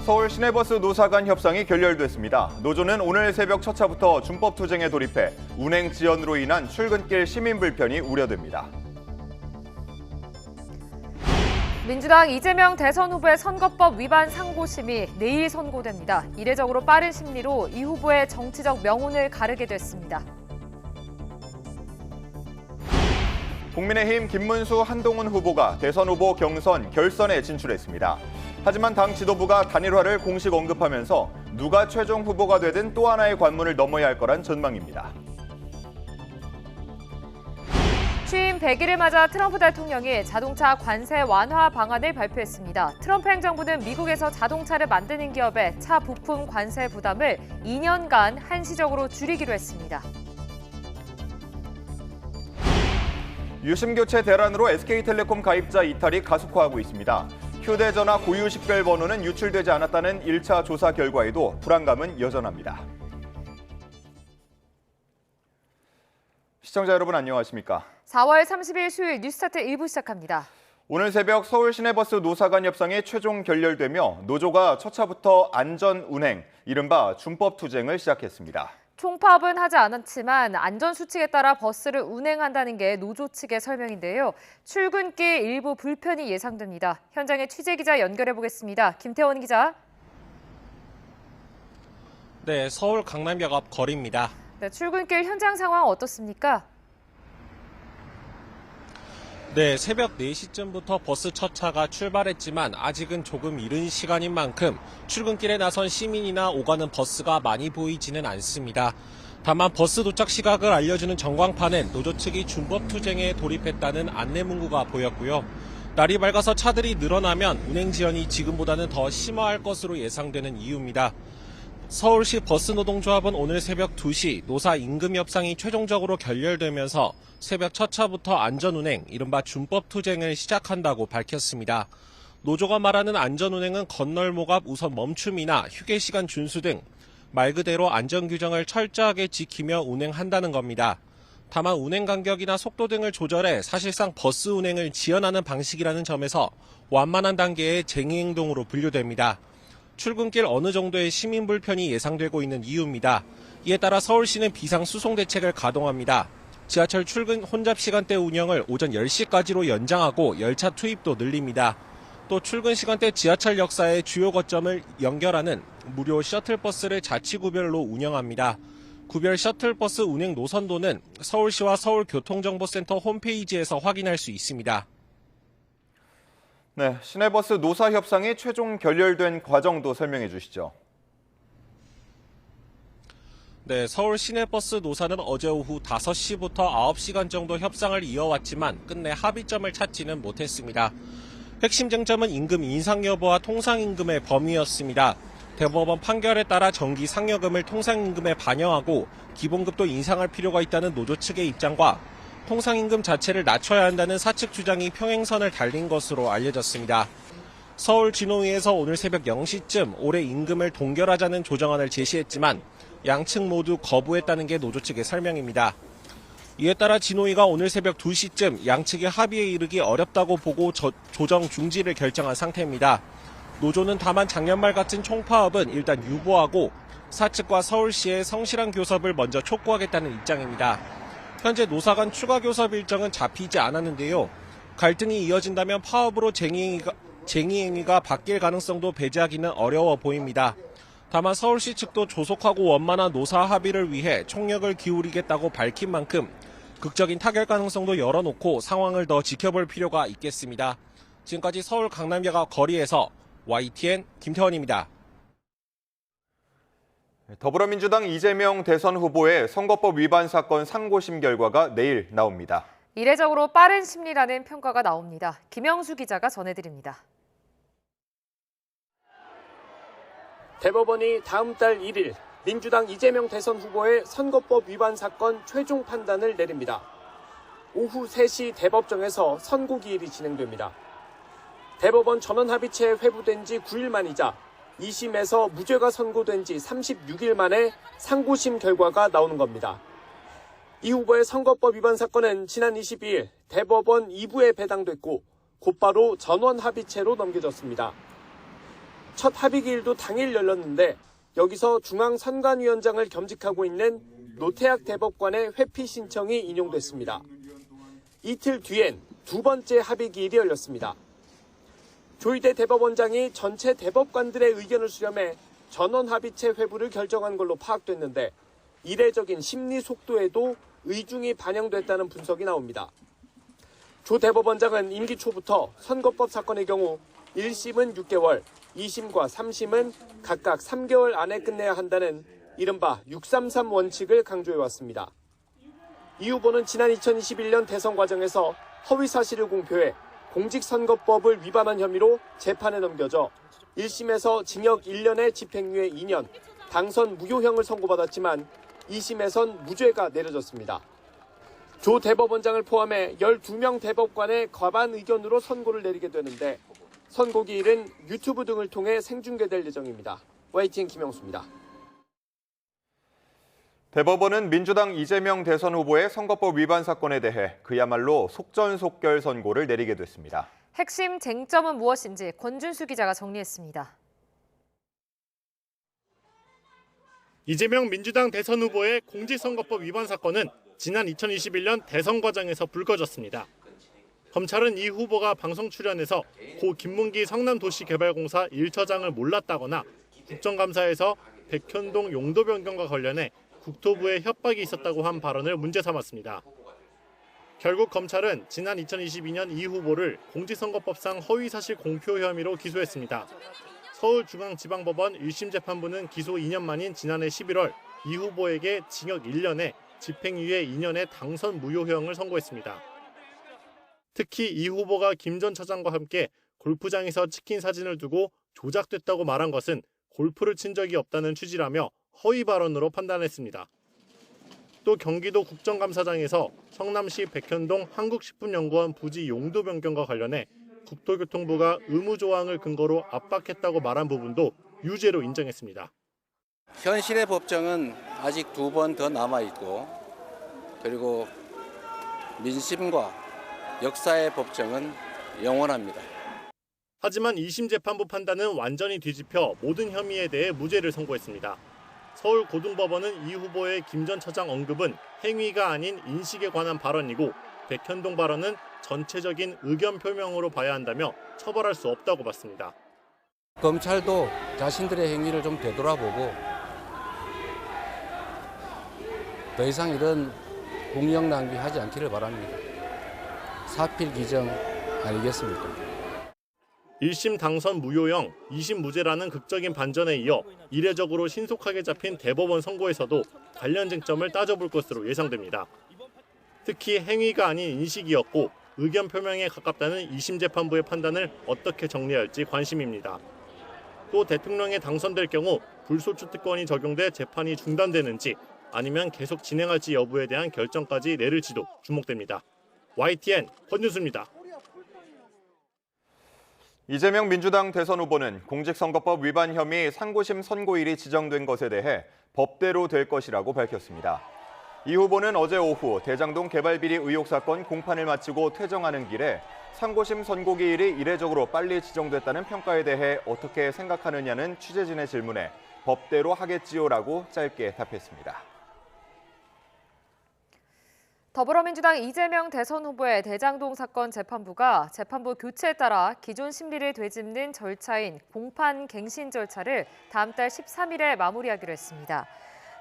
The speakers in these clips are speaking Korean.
서울 시내버스 노사 간 협상이 결렬됐습니다. 노조는 오늘 새벽 첫 차부터 준법 투쟁에 돌입해 운행 지연으로 인한 출근길 시민 불편이 우려됩니다. 민주당 이재명 대선 후보의 선거법 위반 상고심이 내일 선고됩니다. 이례적으로 빠른 심리로 이 후보의 정치적 명운을 가르게 됐습니다. 국민의힘 김문수, 한동훈 후보가 대선 후보 경선 결선에 진출했습니다. 하지만 당 지도부가 단일화를 공식 언급하면서 누가 최종 후보가 되든 또 하나의 관문을 넘어야 할 거란 전망입니다. 취임 100일을 맞아 트럼프 대통령이 자동차 관세 완화 방안을 발표했습니다. 트럼프 행정부는 미국에서 자동차를 만드는 기업의 차 부품 관세 부담을 2년간 한시적으로 줄이기로 했습니다. 유심교체 대란으로 SK텔레콤 가입자 이탈이 가속화하고 있습니다. 휴대전화 고유 식별 번호는 유출되지 않았다는 1차 조사 결과에도 불안감은 여전합니다. 시청자 여러분 안녕하십니까? 4월 30일 수요일 뉴스타트 1부 시작합니다. 오늘 새벽 서울 시내버스 노사 간 협상이 최종 결렬되며 노조가 첫 차부터 안전 운행, 이른바 준법 투쟁을 시작했습니다. 총파업은 하지 않았지만 안전수칙에 따라 버스를 운행한다는 게 노조 측의 설명인데요. 출근길 일부 불편이 예상됩니다. 현장에 취재기자 연결해보겠습니다. 김태원 기자. 네, 서울 강남역 앞 거리입니다. 네, 출근길 현장 상황 어떻습니까? 네, 새벽 4시쯤부터 버스 첫 차가 출발했지만 아직은 조금 이른 시간인 만큼 출근길에 나선 시민이나 오가는 버스가 많이 보이지는 않습니다. 다만 버스 도착 시각을 알려주는 전광판엔 노조 측이 준법 투쟁에 돌입했다는 안내 문구가 보였고요. 날이 밝아서 차들이 늘어나면 운행 지연이 지금보다는 더 심화할 것으로 예상되는 이유입니다. 서울시 버스노동조합은 오늘 새벽 2시 노사 임금 협상이 최종적으로 결렬되면서 새벽 첫 차부터 안전운행, 이른바 준법 투쟁을 시작한다고 밝혔습니다. 노조가 말하는 안전운행은 건널목 앞 우선 멈춤이나 휴게시간 준수 등 말 그대로 안전규정을 철저하게 지키며 운행한다는 겁니다. 다만 운행 간격이나 속도 등을 조절해 사실상 버스 운행을 지연하는 방식이라는 점에서 완만한 단계의 쟁의행동으로 분류됩니다. 출근길 어느 정도의 시민 불편이 예상되고 있는 이유입니다. 이에 따라 서울시는 비상수송 대책을 가동합니다. 지하철 출근 혼잡 시간대 운영을 오전 10시까지로 연장하고 열차 투입도 늘립니다. 또 출근 시간대 지하철 역사의 주요 거점을 연결하는 무료 셔틀버스를 자치구별로 운영합니다. 구별 셔틀버스 운행 노선도는 서울시와 서울교통정보센터 홈페이지에서 확인할 수 있습니다. 네, 시내버스 노사 협상이 최종 결렬된 과정도 설명해 주시죠. 네, 서울 시내버스 노사는 어제 오후 5시부터 9시간 정도 협상을 이어왔지만 끝내 합의점을 찾지는 못했습니다. 핵심 쟁점은 임금 인상 여부와 통상임금의 범위였습니다. 대법원 판결에 따라 정기 상여금을 통상임금에 반영하고 기본급도 인상할 필요가 있다는 노조 측의 입장과 통상임금 자체를 낮춰야 한다는 사측 주장이 평행선을 달린 것으로 알려졌습니다. 서울진흥위에서 오늘 새벽 0시쯤 올해 임금을 동결하자는 조정안을 제시했지만 양측 모두 거부했다는 게 노조 측의 설명입니다. 이에 따라 진호위가 오늘 새벽 2시쯤 양측의 합의에 이르기 어렵다고 보고 조정 중지를 결정한 상태입니다. 노조는 다만 작년 말 같은 총파업은 일단 유보하고 사측과 서울시의 성실한 교섭을 먼저 촉구하겠다는 입장입니다. 현재 노사 간 추가 교섭 일정은 잡히지 않았는데요. 갈등이 이어진다면 파업으로 쟁의행위가 바뀔 가능성도 배제하기는 어려워 보입니다. 다만 서울시 측도 조속하고 원만한 노사 합의를 위해 총력을 기울이겠다고 밝힌 만큼 극적인 타결 가능성도 열어놓고 상황을 더 지켜볼 필요가 있겠습니다. 지금까지 서울 강남역 거리에서 YTN 김태원입니다. 더불어민주당 이재명 대선 후보의 선거법 위반 사건 상고심 결과가 내일 나옵니다. 이례적으로 빠른 심리라는 평가가 나옵니다. 김영수 기자가 전해드립니다. 대법원이 다음 달 1일 민주당 이재명 대선 후보의 선거법 위반 사건 최종 판단을 내립니다. 오후 3시 대법정에서 선고 기일이 진행됩니다. 대법원 전원합의체에 회부된 지 9일 만이자 2심에서 무죄가 선고된 지 36일 만에 상고심 결과가 나오는 겁니다. 이 후보의 선거법 위반 사건은 지난 22일 대법원 2부에 배당됐고 곧바로 전원합의체로 넘겨졌습니다. 첫 합의기일도 당일 열렸는데 여기서 중앙선관위원장을 겸직하고 있는 노태학 대법관의 회피 신청이 인용됐습니다. 이틀 뒤엔 두 번째 합의기일이 열렸습니다. 조희대 대법원장이 전체 대법관들의 의견을 수렴해 전원합의체 회부를 결정한 걸로 파악됐는데 이례적인 심리 속도에도 의중이 반영됐다는 분석이 나옵니다. 조 대법원장은 임기 초부터 선거법 사건의 경우 1심은 6개월, 2심과 3심은 각각 3개월 안에 끝내야 한다는 이른바 633 원칙을 강조해왔습니다. 이 후보는 지난 2021년 대선 과정에서 허위 사실을 공표해 공직선거법을 위반한 혐의로 재판에 넘겨져 1심에서 징역 1년에 집행유예 2년, 당선 무효형을 선고받았지만 2심에선 무죄가 내려졌습니다. 조 대법원장을 포함해 12명 대법관의 과반 의견으로 선고를 내리게 되는데 선고기일은 유튜브 등을 통해 생중계될 예정입니다. YTN 김영수입니다. 대법원은 민주당 이재명 대선 후보의 선거법 위반 사건에 대해 그야말로 속전속결 선고를 내리게 됐습니다. 핵심 쟁점은 무엇인지 권준수 기자가 정리했습니다. 이재명 민주당 대선 후보의 공직선거법 위반 사건은 지난 2021년 대선 과정에서 불거졌습니다. 검찰은 이 후보가 방송 출연에서 고 김문기 성남도시개발공사 1처장을 몰랐다거나 국정감사에서 백현동 용도 변경과 관련해 국토부에 협박이 있었다고 한 발언을 문제 삼았습니다. 결국 검찰은 지난 2022년 이 후보를 공직선거법상 허위사실 공표 혐의로 기소했습니다. 서울중앙지방법원 1심 재판부는 기소 2년 만인 지난해 11월 이 후보에게 징역 1년에 집행유예 2년의 당선 무효형을 선고했습니다. 특히 이 후보가 김 전 처장과 함께 골프장에서 찍힌 사진을 두고 조작됐다고 말한 것은 골프를 친 적이 없다는 취지라며 허위 발언으로 판단했습니다. 또 경기도 국정감사장에서 성남시 백현동 한국식품연구원 부지 용도 변경과 관련해 국토교통부가 의무조항을 근거로 압박했다고 말한 부분도 유죄로 인정했습니다. 현실의 법정은 아직 2번 더 남아있고 그리고 민심과 역사의 법정은 영원합니다. 하지만 2심 재판부 판단은 완전히 뒤집혀 모든 혐의에 대해 무죄를 선고했습니다. 서울고등법원은 이 후보의 김 전 처장 언급은 행위가 아닌 인식에 관한 발언이고 백현동 발언은 전체적인 의견 표명으로 봐야 한다며 처벌할 수 없다고 봤습니다. 검찰도 자신들의 행위를 좀 되돌아보고 더 이상 이런 공력 낭비하지 않기를 바랍니다. 사필 기정 아니겠습니까? 1심 당선 무효형, 2심 무죄라는 극적인 반전에 이어 이례적으로 신속하게 잡힌 대법원 선고에서도 관련 쟁점을 따져볼 것으로 예상됩니다. 특히 행위가 아닌 인식이었고 의견 표명에 가깝다는 2심 재판부의 판단을 어떻게 정리할지 관심입니다. 또 대통령에 당선될 경우 불소추 특권이 적용돼 재판이 중단되는지 아니면 계속 진행할지 여부에 대한 결정까지 내릴지도 주목됩니다. YTN 권준수입니다. 이재명 민주당 대선 후보는 공직선거법 위반 혐의 상고심 선고일이 지정된 것에 대해 법대로 될 것이라고 밝혔습니다. 이 후보는 어제 오후 대장동 개발비리 의혹 사건 공판을 마치고 퇴정하는 길에 상고심 선고기일이 이례적으로 빨리 지정됐다는 평가에 대해 어떻게 생각하느냐는 취재진의 질문에 법대로 하겠지요라고 짧게 답했습니다. 더불어민주당 이재명 대선 후보의 대장동 사건 재판부가 재판부 교체에 따라 기존 심리를 되짚는 절차인 공판 갱신 절차를 다음 달 13일에 마무리하기로 했습니다.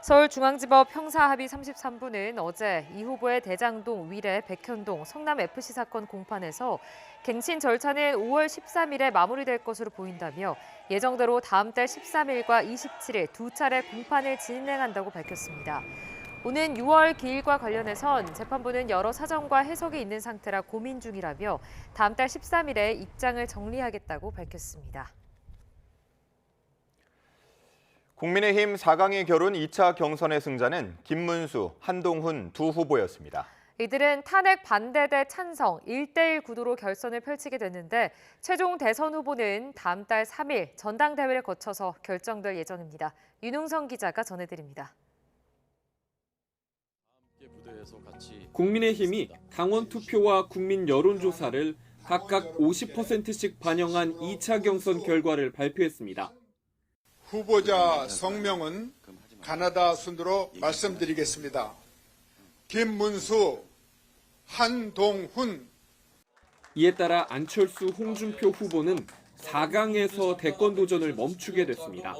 서울중앙지법 형사합의 33부는 어제 이 후보의 대장동, 위례, 백현동, 성남FC 사건 공판에서 갱신 절차는 5월 13일에 마무리될 것으로 보인다며 예정대로 다음 달 13일과 27일 두 차례 공판을 진행한다고 밝혔습니다. 오는 6월 기일과 관련해선 재판부는 여러 사정과 해석이 있는 상태라 고민 중이라며 다음 달 13일에 입장을 정리하겠다고 밝혔습니다. 국민의힘 4강의 결혼 2차 경선의 승자는 김문수, 한동훈 두 후보였습니다. 이들은 탄핵 반대 대 찬성 1대1 구도로 결선을 펼치게 됐는데 최종 대선 후보는 다음 달 3일 전당대회를 거쳐서 결정될 예정입니다. 윤웅성 기자가 전해드립니다. 국민의힘이 당원 투표와 국민 여론조사를 각각 50%씩 반영한 2차 경선 결과를 발표했습니다. 후보자 성명은 가나다 순으로 말씀드리겠습니다. 김문수, 한동훈. 이에 따라 안철수, 홍준표 후보는 4강에서 대권 도전을 멈추게 됐습니다.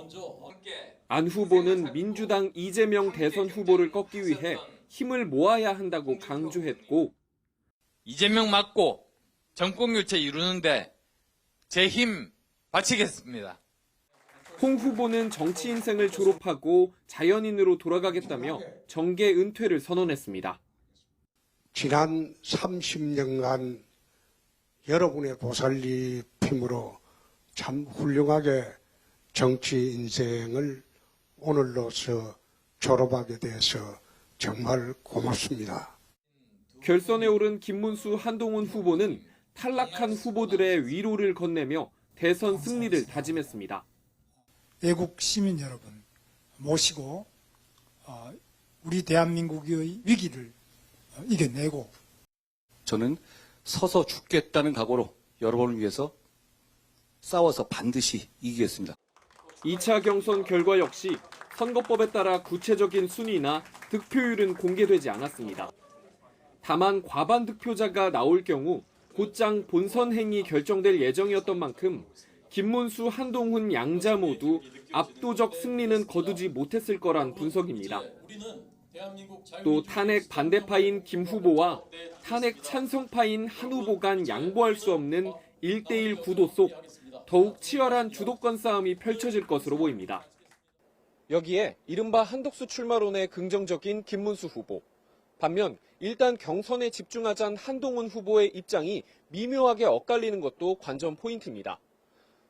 안 후보는 민주당 이재명 대선 후보를 꺾기 위해 힘을 모아야 한다고 강조했고, 이재명 맞고 정권 교체 이루는데 제 힘 바치겠습니다. 홍 후보는 정치 인생을 졸업하고 자연인으로 돌아가겠다며 정계 은퇴를 선언했습니다. 지난 30년간 여러분의 보살핌으로 참 훌륭하게 정치 인생을 오늘로서 졸업하게 돼서 정말 고맙습니다. 결선에 오른 김문수, 한동훈 후보는 탈락한 후보들의 위로를 건네며 대선 승리를 다짐했습니다. 외국 시민 여러분 모시고 우리 대한민국의 위기를 이겨내고 저는 서서 죽겠다는 각오로 여러분을 위해서 싸워서 반드시 이기겠습니다. 2차 경선 결과 역시 선거법에 따라 구체적인 순위나 득표율은 공개되지 않았습니다. 다만 과반 득표자가 나올 경우 곧장 본선 행이 결정될 예정이었던 만큼 김문수, 한동훈 양자 모두 압도적 승리는 거두지 못했을 거란 분석입니다. 또 탄핵 반대파인 김 후보와 탄핵 찬성파인 한 후보 간 양보할 수 없는 1대1 구도 속 더욱 치열한 주도권 싸움이 펼쳐질 것으로 보입니다. 여기에 이른바 한덕수 출마론에 긍정적인 김문수 후보. 반면 일단 경선에 집중하자는 한동훈 후보의 입장이 미묘하게 엇갈리는 것도 관전 포인트입니다.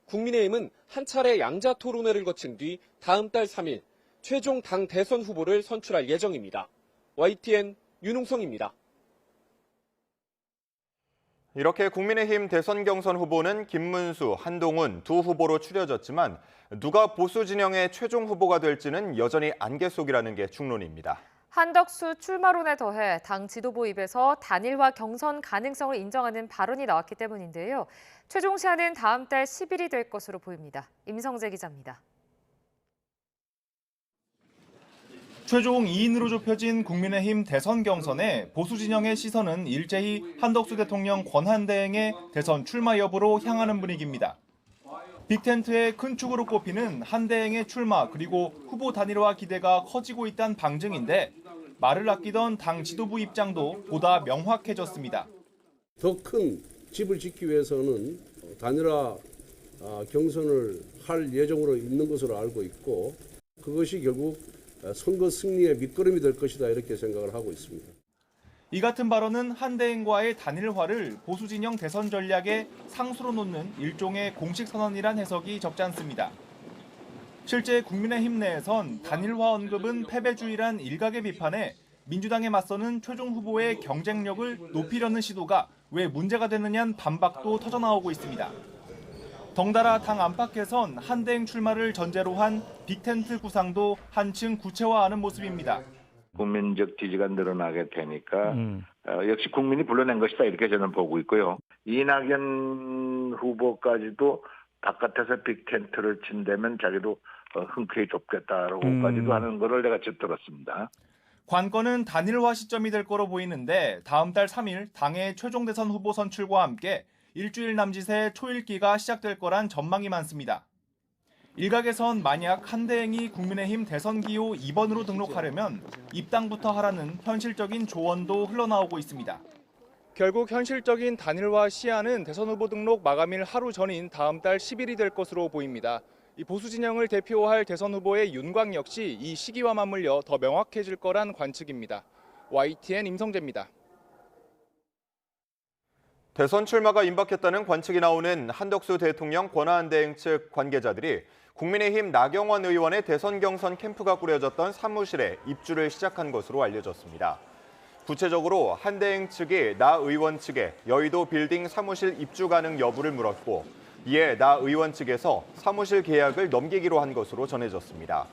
국민의힘은 한 차례 양자 토론회를 거친 뒤 다음 달 3일 최종 당 대선 후보를 선출할 예정입니다. YTN 윤웅성입니다. 이렇게 국민의힘 대선 경선 후보는 김문수, 한동훈 두 후보로 추려졌지만 누가 보수 진영의 최종 후보가 될지는 여전히 안개 속이라는 게 중론입니다. 한덕수 출마론에 더해 당 지도부 입에서 단일화 경선 가능성을 인정하는 발언이 나왔기 때문인데요. 최종 시한은 다음 달 10일이 될 것으로 보입니다. 임성재 기자입니다. 최종 2인으로 좁혀진 국민의힘 대선 경선에 보수 진영의 시선은 일제히 한덕수 대통령 권한대행의 대선 출마 여부로 향하는 분위기입니다. 빅텐트의 큰 축으로 꼽히는 한대행의 출마 그리고 후보 단일화 기대가 커지고 있다는 방증인데 말을 아끼던 당 지도부 입장도 보다 명확해졌습니다. 더 큰 집을 짓기 위해서는 단일화 경선을 할 예정으로 있는 것으로 알고 있고 그것이 결국 선거 승리의 밑거름이 될 것이다 이렇게 생각을 하고 있습니다. 이 같은 발언은 한대행과의 단일화를 보수 진영 대선 전략의 상수로 놓는 일종의 공식 선언이란 해석이 적지 않습니다. 실제 국민의힘 내에선 단일화 언급은 패배주의란 일각의 비판에 민주당에 맞서는 최종 후보의 경쟁력을 높이려는 시도가 왜 문제가 되느냐는 반박도 터져나오고 있습니다. 덩달아 당 안팎에선 한대행 출마를 전제로 한 빅텐트 구상도 한층 구체화하는 모습입니다. 국민적 지지가 늘어나게 되니까 역시 국민이 불러낸 것이다 이렇게 저는 보고 있고요. 이낙연 후보까지도 바깥에서 빅텐트를 친다면 자기도 흔쾌히 좁겠다라고까지도 하는 거를 내가 쭉 들었습니다. 관건은 단일화 시점이 될 거로 보이는데 다음 달 3일 당의 최종 대선 후보 선출과 함께 일주일 남짓의 초읽기가 시작될 거란 전망이 많습니다. 일각에선 만약 한대행이 국민의힘 대선 기호 2번으로 등록하려면 입당부터 하라는 현실적인 조언도 흘러나오고 있습니다. 결국 현실적인 단일화 시한은 대선 후보 등록 마감일 하루 전인 다음 달 10일이 될 것으로 보입니다. 이 보수 진영을 대표할 대선 후보의 윤광 역시 이 시기와 맞물려 더 명확해질 거란 관측입니다. YTN 임성재입니다. 대선 출마가 임박했다는 관측이 나오는 한덕수 대통령 권한대행 측 관계자들이 국민의힘 나경원 의원의 대선 경선 캠프가 꾸려졌던 사무실에 입주를 시작한 것으로 알려졌습니다. 구체적으로 한대행 측이 나 의원 측에 여의도 빌딩 사무실 입주 가능 여부를 물었고 이에 나 의원 측에서 사무실 계약을 넘기기로 한 것으로 전해졌습니다.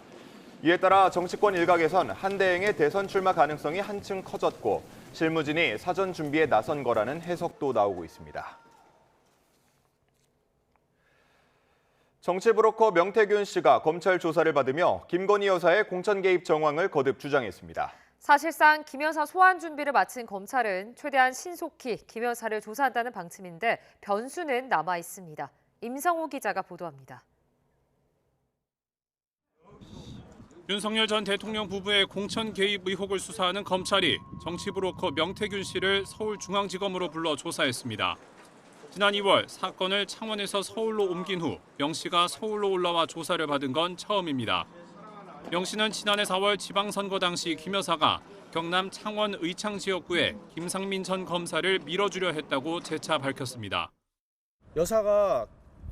이에 따라 정치권 일각에선 한대행의 대선 출마 가능성이 한층 커졌고 실무진이 사전 준비에 나선 거라는 해석도 나오고 있습니다. 정치 브로커 명태균 씨가 검찰 조사를 받으며 김건희 여사의 공천 개입 정황을 거듭 주장했습니다. 사실상 김 여사 소환 준비를 마친 검찰은 최대한 신속히 김 여사를 조사한다는 방침인데 변수는 남아 있습니다. 임성호 기자가 보도합니다. 윤석열 전 대통령 부부의 공천 개입 의혹을 수사하는 검찰이 정치 브로커 명태균 씨를 서울중앙지검으로 불러 조사했습니다. 지난 2월 사건을 창원에서 서울로 옮긴 후 명 씨가 서울로 올라와 조사를 받은 건 처음입니다. 명 씨는 지난해 4월 지방선거 당시 김 여사가 경남 창원 의창 지역구에 김상민 전 검사를 밀어주려 했다고 재차 밝혔습니다. 여사가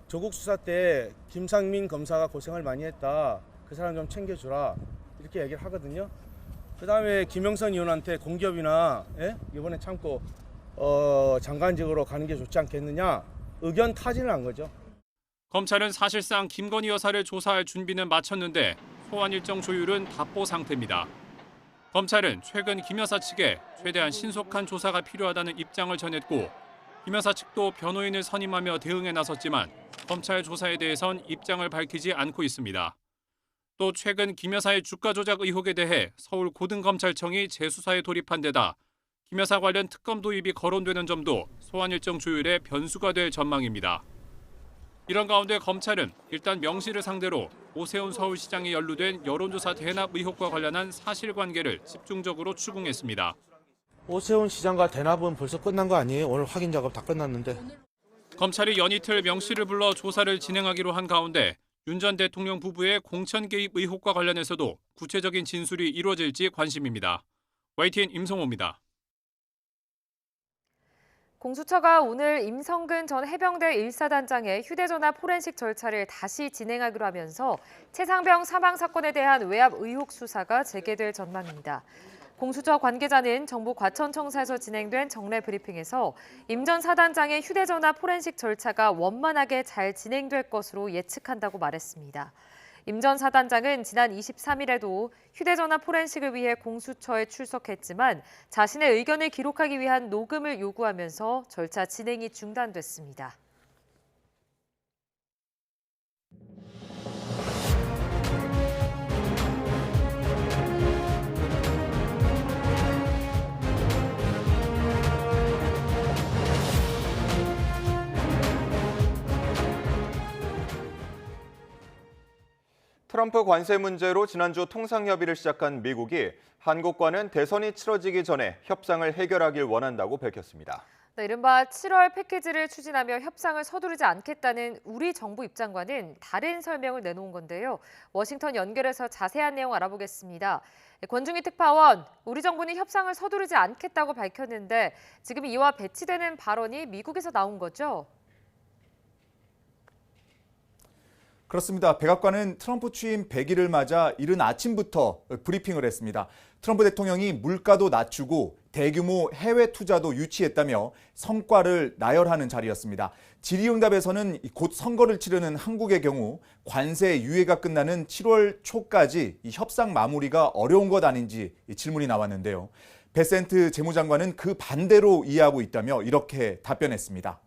조국 수사 때 김상민 검사가 고생을 많이 했다. 그 사람 좀 챙겨주라. 이렇게 얘기를 하거든요. 그다음에 김영선 의원한테 공기업이나 이번에 참고 장관직으로 가는 게 좋지 않겠느냐. 의견 타진을 한 거죠. 검찰은 사실상 김건희 여사를 조사할 준비는 마쳤는데 소환 일정 조율은 답보 상태입니다. 검찰은 최근 김 여사 측에 최대한 신속한 조사가 필요하다는 입장을 전했고 김 여사 측도 변호인을 선임하며 대응에 나섰지만 검찰 조사에 대해선 입장을 밝히지 않고 있습니다. 또 최근 김 여사의 주가 조작 의혹에 대해 서울 고등검찰청이 재수사에 돌입한 데다 김 여사 관련 특검 도입이 거론되는 점도 소환 일정 조율의 변수가 될 전망입니다. 이런 가운데 검찰은 일단 명 씨를 상대로 오세훈 서울시장이 연루된 여론조사 대납 의혹과 관련한 사실관계를 집중적으로 추궁했습니다. 오세훈 시장과 대납은 벌써 끝난 거 아니에요? 오늘 확인 작업 다 끝났는데. 검찰이 연이틀 명 씨를 불러 조사를 진행하기로 한 가운데 윤 전 대통령 부부의 공천 개입 의혹과 관련해서도 구체적인 진술이 이루어질지 관심입니다. YTN 임성호입니다. 공수처가 오늘 임성근 전 해병대 1사단장의 휴대전화 포렌식 절차를 다시 진행하기로 하면서 최상병 사망 사건에 대한 외압 의혹 수사가 재개될 전망입니다. 공수처 관계자는 정부 과천청사에서 진행된 정례 브리핑에서 임 전 사단장의 휴대전화 포렌식 절차가 원만하게 잘 진행될 것으로 예측한다고 말했습니다. 임 전 사단장은 지난 23일에도 휴대전화 포렌식을 위해 공수처에 출석했지만 자신의 의견을 기록하기 위한 녹음을 요구하면서 절차 진행이 중단됐습니다. 트럼프 관세 문제로 지난주 통상협의를 시작한 미국이 한국과는 대선이 치러지기 전에 협상을 해결하길 원한다고 밝혔습니다. 이른바 7월 패키지를 추진하며 협상을 서두르지 않겠다는 우리 정부 입장과는 다른 설명을 내놓은 건데요. 워싱턴 연결해서 자세한 내용 알아보겠습니다. 권중희 특파원, 우리 정부는 협상을 서두르지 않겠다고 밝혔는데 지금 이와 배치되는 발언이 미국에서 나온 거죠? 그렇습니다. 백악관은 트럼프 취임 100일을 맞아 이른 아침부터 브리핑을 했습니다. 트럼프 대통령이 물가도 낮추고 대규모 해외 투자도 유치했다며 성과를 나열하는 자리였습니다. 질의응답에서는 곧 선거를 치르는 한국의 경우 관세 유예가 끝나는 7월 초까지 이 협상 마무리가 어려운 것 아닌지 질문이 나왔는데요. 베센트 재무장관은 그 반대로 이해하고 있다며 이렇게 답변했습니다.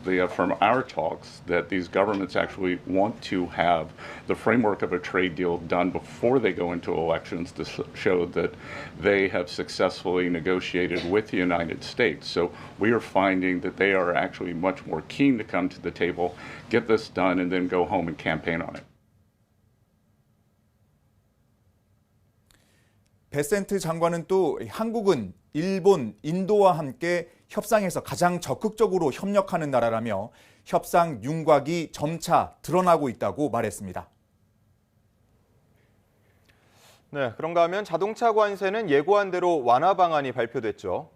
From our talks that these governments actually want to have the framework of a trade deal done before they go into elections to show that they have successfully negotiated with the United States. So we are finding that they are actually much more keen to come to the table, get this done, and then go home and campaign on it. 베센트 장관은 또 한국은 일본, 인도와 함께 협상에서 가장 적극적으로 협력하는 나라라며 협상 윤곽이 점차 드러나고 있다고 말했습니다. 네, 그런가 하면 자동차 관세는 예고한 대로 완화 방안이 발표됐죠.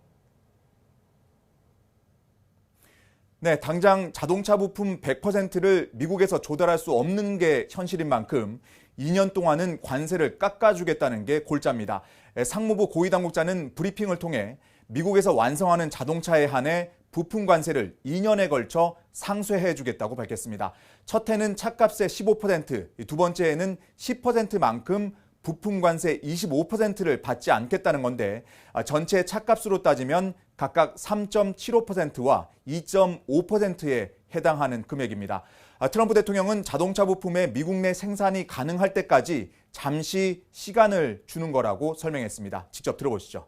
네, 당장 자동차 부품 100%를 미국에서 조달할 수 없는 게 현실인 만큼 2년 동안은 관세를 깎아주겠다는 게 골자입니다. 상무부 고위당국자는 브리핑을 통해 미국에서 완성하는 자동차에 한해 부품 관세를 2년에 걸쳐 상쇄해주겠다고 밝혔습니다. 첫 해는 차값의 15%, 두 번째에는 10%만큼 부품 관세 25%를 받지 않겠다는 건데 전체 차값으로 따지면 각각 3.75%와 2.5%의 해당하는 금액입니다. 트럼프 대통령은 자동차 부품의 미국 내 생산이 가능할 때까지 잠시 시간을 주는 거라고 설명했습니다. 직접 들어보시죠.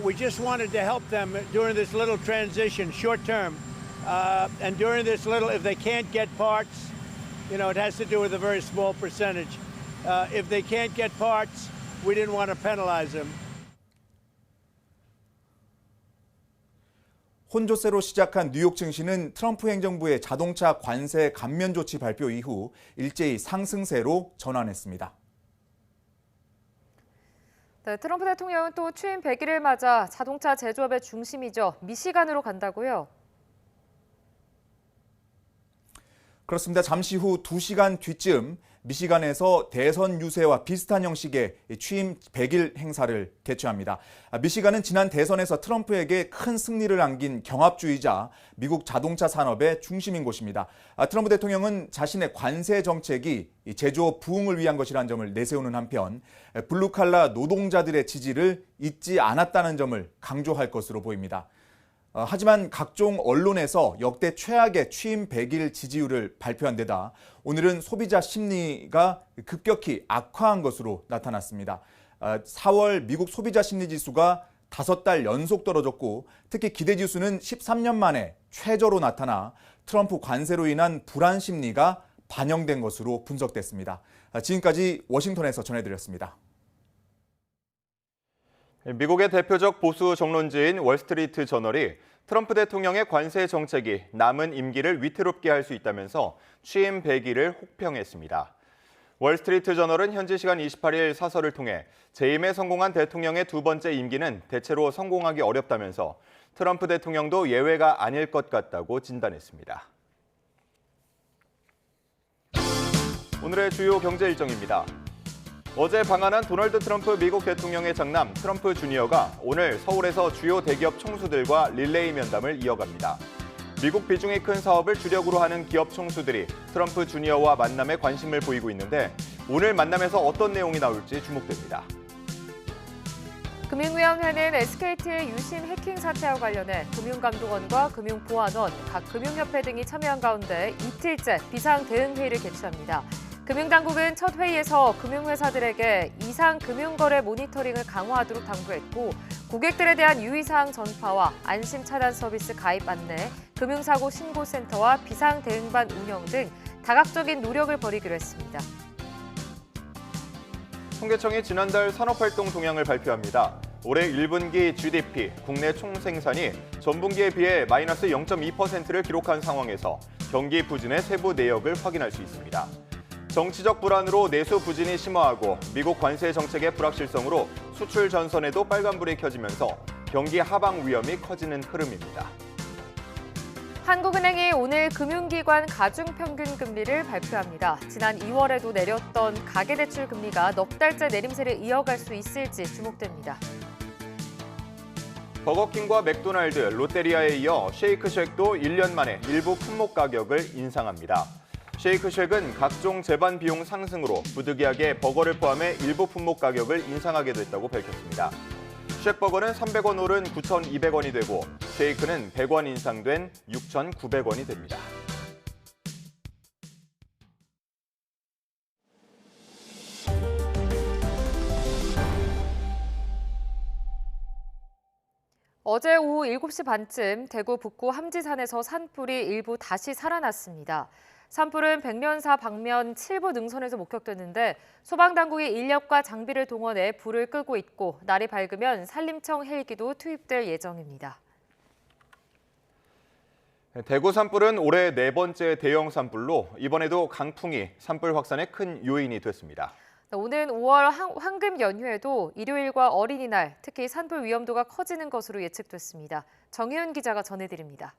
We just wanted to help them during this little transition, short term. And during this little, if they can't get parts, you know, it has to do with a very small percentage. If they can't get parts, we didn't want to penalize them. 혼조세로 시작한 뉴욕 증시는 트럼프 행정부의 자동차 관세 감면 조치 발표 이후 일제히 상승세로 전환했습니다. 네, 트럼프 대통령은 또 취임 100일을 맞아 자동차 제조업의 중심이죠. 미시간으로 간다고요? 그렇습니다. 잠시 후 2시간 뒤쯤 미시간에서 대선 유세와 비슷한 형식의 취임 100일 행사를 개최합니다. 미시간은 지난 대선에서 트럼프에게 큰 승리를 안긴 경합주의자 미국 자동차 산업의 중심인 곳입니다. 트럼프 대통령은 자신의 관세 정책이 제조업 부흥을 위한 것이라는 점을 내세우는 한편 블루칼라 노동자들의 지지를 잊지 않았다는 점을 강조할 것으로 보입니다. 하지만 각종 언론에서 역대 최악의 취임 100일 지지율을 발표한 데다 오늘은 소비자 심리가 급격히 악화한 것으로 나타났습니다. 4월 미국 소비자 심리 지수가 5달 연속 떨어졌고 특히 기대 지수는 13년 만에 최저로 나타나 트럼프 관세로 인한 불안 심리가 반영된 것으로 분석됐습니다. 지금까지 워싱턴에서 전해드렸습니다. 미국의 대표적 보수 정론지인 월스트리트 저널이 트럼프 대통령의 관세 정책이 남은 임기를 위태롭게 할 수 있다면서 취임 100일을 혹평했습니다. 월스트리트 저널은 현지 시간 28일 사설을 통해 재임에 성공한 대통령의 두 번째 임기는 대체로 성공하기 어렵다면서 트럼프 대통령도 예외가 아닐 것 같다고 진단했습니다. 오늘의 주요 경제 일정입니다. 어제 방한한 도널드 트럼프 미국 대통령의 장남 트럼프 주니어가 오늘 서울에서 주요 대기업 총수들과 릴레이 면담을 이어갑니다. 미국 비중이 큰 사업을 주력으로 하는 기업 총수들이 트럼프 주니어와 만남에 관심을 보이고 있는데 오늘 만남에서 어떤 내용이 나올지 주목됩니다. 금융위원회는 SKT의 유심 해킹 사태와 관련해 금융감독원과 금융보안원, 각 금융협회 등이 참여한 가운데 이틀째 비상대응회의를 개최합니다. 금융당국은 첫 회의에서 금융회사들에게 이상 금융거래 모니터링을 강화하도록 당부했고 고객들에 대한 유의사항 전파와 안심차단 서비스 가입 안내, 금융사고 신고센터와 비상대응반 운영 등 다각적인 노력을 벌이기로 했습니다. 통계청이 지난달 산업활동 동향을 발표합니다. 올해 1분기 GDP, 국내 총생산이 전분기에 비해 마이너스 0.2%를 기록한 상황에서 경기 부진의 세부 내역을 확인할 수 있습니다. 정치적 불안으로 내수 부진이 심화하고 미국 관세 정책의 불확실성으로 수출 전선에도 빨간불이 켜지면서 경기 하방 위험이 커지는 흐름입니다. 한국은행이 오늘 금융기관 가중평균 금리를 발표합니다. 지난 2월에도 내렸던 가계대출 금리가 넉 달째 내림세를 이어갈 수 있을지 주목됩니다. 버거킹과 맥도날드, 롯데리아에 이어 쉐이크쉑도 1년 만에 일부 품목 가격을 인상합니다. 쉐이크쉑은 각종 제반 비용 상승으로 부득이하게 버거를 포함해 일부 품목 가격을 인상하게 됐다고 밝혔습니다. 쉑버거는 300원 오른 9,200원이 되고 쉐이크는 100원 인상된 6,900원이 됩니다. 어제 오후 7시 반쯤 대구 북구 함지산에서 산불이 일부 다시 살아났습니다. 산불은 백년사 방면 7부 능선에서 목격됐는데 소방당국이 인력과 장비를 동원해 불을 끄고 있고 날이 밝으면 산림청 헬기도 투입될 예정입니다. 대구 산불은 올해 4번째 대형 산불로 이번에도 강풍이 산불 확산의 큰 요인이 됐습니다. 오는 5월 황금 연휴에도 일요일과 어린이날, 특히 산불 위험도가 커지는 것으로 예측됐습니다. 정혜은 기자가 전해드립니다.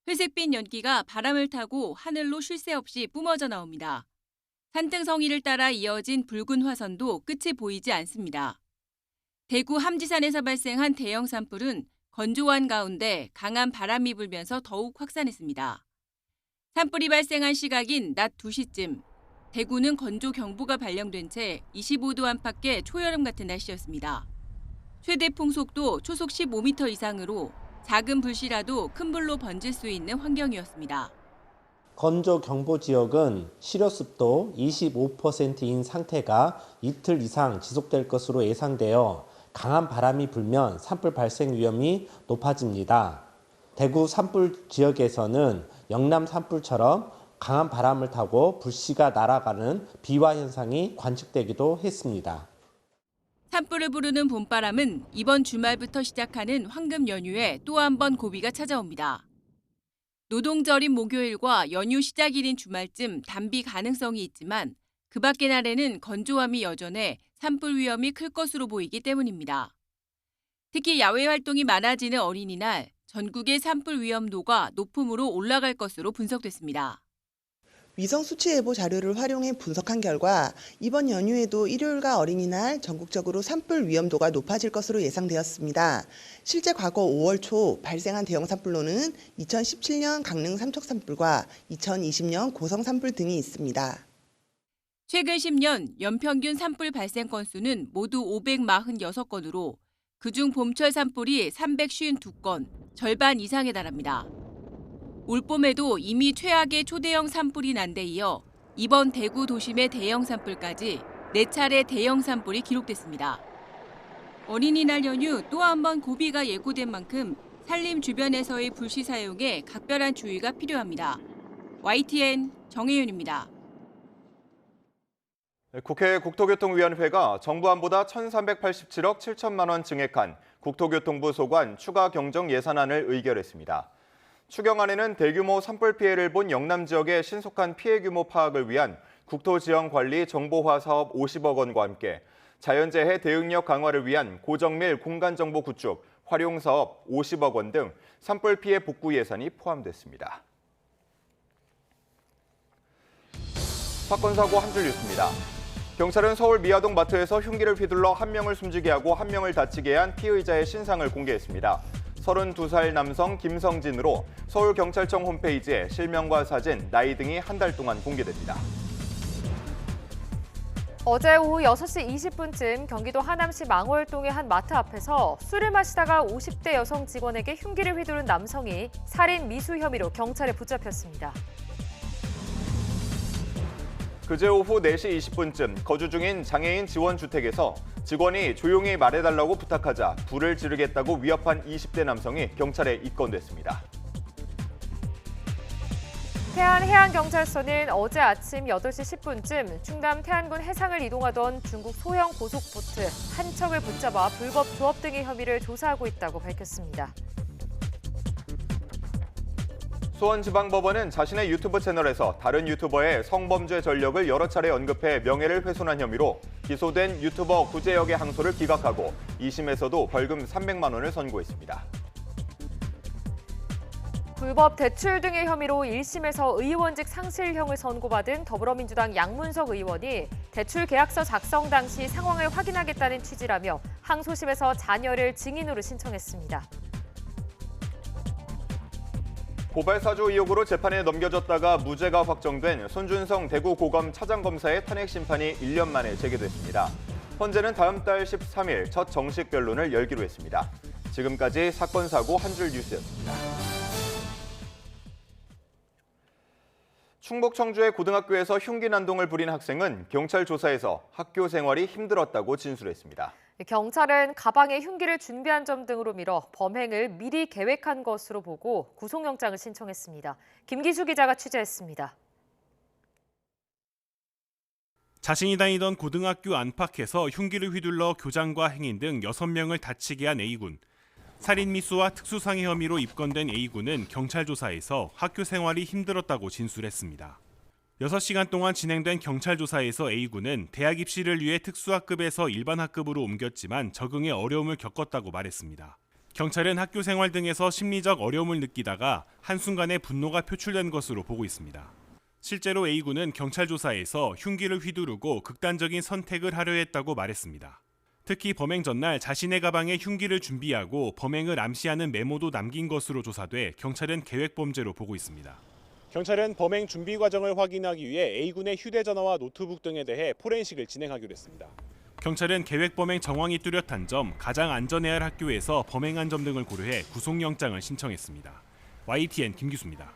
회색빛 연기가 바람을 타고 하늘로 쉴 새 없이 뿜어져 나옵니다. 산등성이를 따라 이어진 붉은 화선도 끝이 보이지 않습니다. 대구 함지산에서 발생한 대형 산불은 건조한 가운데 강한 바람이 불면서 더욱 확산했습니다. 산불이 발생한 시각인 낮 2시쯤, 대구는 건조경보가 발령된 채 25도 안팎의 초여름 같은 날씨였습니다. 최대 풍속도 초속 15m 이상으로 작은 불씨라도 큰 불로 번질 수 있는 환경이었습니다. 건조 경보 지역은 시료습도 25%인 상태가 이틀 이상 지속될 것으로 예상되어 강한 바람이 불면 산불 발생 위험이 높아집니다. 대구 산불 지역에서는 영남 산불처럼 강한 바람을 타고 불씨가 날아가는 비화 현상이 관측되기도 했습니다. 산불을 부르는 봄바람은 이번 주말부터 시작하는 황금 연휴에 또 한 번 고비가 찾아옵니다. 노동절인 목요일과 연휴 시작일인 주말쯤 단비 가능성이 있지만 그 밖의 날에는 건조함이 여전해 산불 위험이 클 것으로 보이기 때문입니다. 특히 야외 활동이 많아지는 어린이날, 전국의 산불 위험도가 높음으로 올라갈 것으로 분석됐습니다. 위성수치예보 자료를 활용해 분석한 결과 이번 연휴에도 일요일과 어린이날 전국적으로 산불 위험도가 높아질 것으로 예상되었습니다. 실제 과거 5월 초 발생한 대형 산불로는 2017년 강릉 삼척 산불과 2020년 고성 산불 등이 있습니다. 최근 10년 연평균 산불 발생 건수는 모두 546건으로 그중 봄철 산불이 352건, 절반 이상에 달합니다. 올봄에도 이미 최악의 초대형 산불이 난 데 이어 이번 대구 도심의 대형 산불까지 4차례 대형 산불이 기록됐습니다. 어린이날 연휴 또 한 번 고비가 예고된 만큼 산림 주변에서의 불씨 사용에 각별한 주의가 필요합니다. YTN 정혜윤입니다. 국회 국토교통위원회가 정부안보다 1,387억 7천만 원 증액한 국토교통부 소관 추가 경정 예산안을 의결했습니다. 추경안에는 대규모 산불 피해를 본 영남 지역의 신속한 피해 규모 파악을 위한 국토지형관리 정보화 사업 50억 원과 함께 자연재해 대응력 강화를 위한 고정밀 공간정보 구축, 활용사업 50억 원 등 산불 피해 복구 예산이 포함됐습니다. 사건 사고 한 줄 뉴스입니다. 경찰은 서울 미아동 마트에서 흉기를 휘둘러 한 명을 숨지게 하고 한 명을 다치게 한 피의자의 신상을 공개했습니다. 32살 남성 김성진으로 서울경찰청 홈페이지에 실명과 사진, 나이 등이 한 달 동안 공개됩니다. 어제 오후 6시 20분쯤 경기도 하남시 망월동의 한 마트 앞에서 술을 마시다가 50대 여성 직원에게 흉기를 휘두른 남성이 살인 미수 혐의로 경찰에 붙잡혔습니다. 그제 오후 4시 20분쯤 거주 중인 장애인 지원주택에서 직원이 조용히 말해달라고 부탁하자 불을 지르겠다고 위협한 20대 남성이 경찰에 입건됐습니다. 태안해양경찰서는 어제 아침 8시 10분쯤 충남 태안군 해상을 이동하던 중국 소형 고속보트 한 척을 붙잡아 불법 조업 등의 혐의를 조사하고 있다고 밝혔습니다. 수원지방법원은 자신의 유튜브 채널에서 다른 유튜버의 성범죄 전력을 여러 차례 언급해 명예를 훼손한 혐의로 기소된 유튜버 구제혁의 항소를 기각하고 2심에서도 벌금 300만 원을 선고했습니다. 불법 대출 등의 혐의로 1심에서 의원직 상실형을 선고받은 더불어민주당 양문석 의원이 대출 계약서 작성 당시 상황을 확인하겠다는 취지라며 항소심에서 자녀를 증인으로 신청했습니다. 고발사주 의혹으로 재판에 넘겨졌다가 무죄가 확정된 손준성 대구고검 차장검사의 탄핵 심판이 1년 만에 재개됐습니다. 헌재는 다음 달 13일 첫 정식 변론을 열기로 했습니다. 지금까지 사건, 사고 한 줄 뉴스였습니다. 충북 청주의 고등학교에서 흉기 난동을 부린 학생은 경찰 조사에서 학교 생활이 힘들었다고 진술했습니다. 경찰은 가방에 흉기를 준비한 점 등으로 미뤄 범행을 미리 계획한 것으로 보고 구속영장을 신청했습니다. 김기수 기자가 취재했습니다. 자신이 다니던 고등학교 안팎에서 흉기를 휘둘러 교장과 행인 등 6명을 다치게 한 A군. 살인 미수와 특수상해 혐의로 입건된 A군은 경찰 조사에서 학교 생활이 힘들었다고 진술했습니다. 6시간 동안 진행된 경찰 조사에서 A군은 대학 입시를 위해 특수학급에서 일반 학급으로 옮겼지만 적응에 어려움을 겪었다고 말했습니다. 경찰은 학교 생활 등에서 심리적 어려움을 느끼다가 한순간에 분노가 표출된 것으로 보고 있습니다. 실제로 A군은 경찰 조사에서 흉기를 휘두르고 극단적인 선택을 하려 했다고 말했습니다. 특히 범행 전날 자신의 가방에 흉기를 준비하고 범행을 암시하는 메모도 남긴 것으로 조사돼 경찰은 계획범죄로 보고 있습니다. 경찰은 범행 준비 과정을 확인하기 위해 A군의 휴대전화와 노트북 등에 대해 포렌식을 진행하기로 했습니다. 경찰은 계획 범행 정황이 뚜렷한 점, 가장 안전해야 할 학교에서 범행한 점 등을 고려해 구속영장을 신청했습니다. YTN 김기수입니다.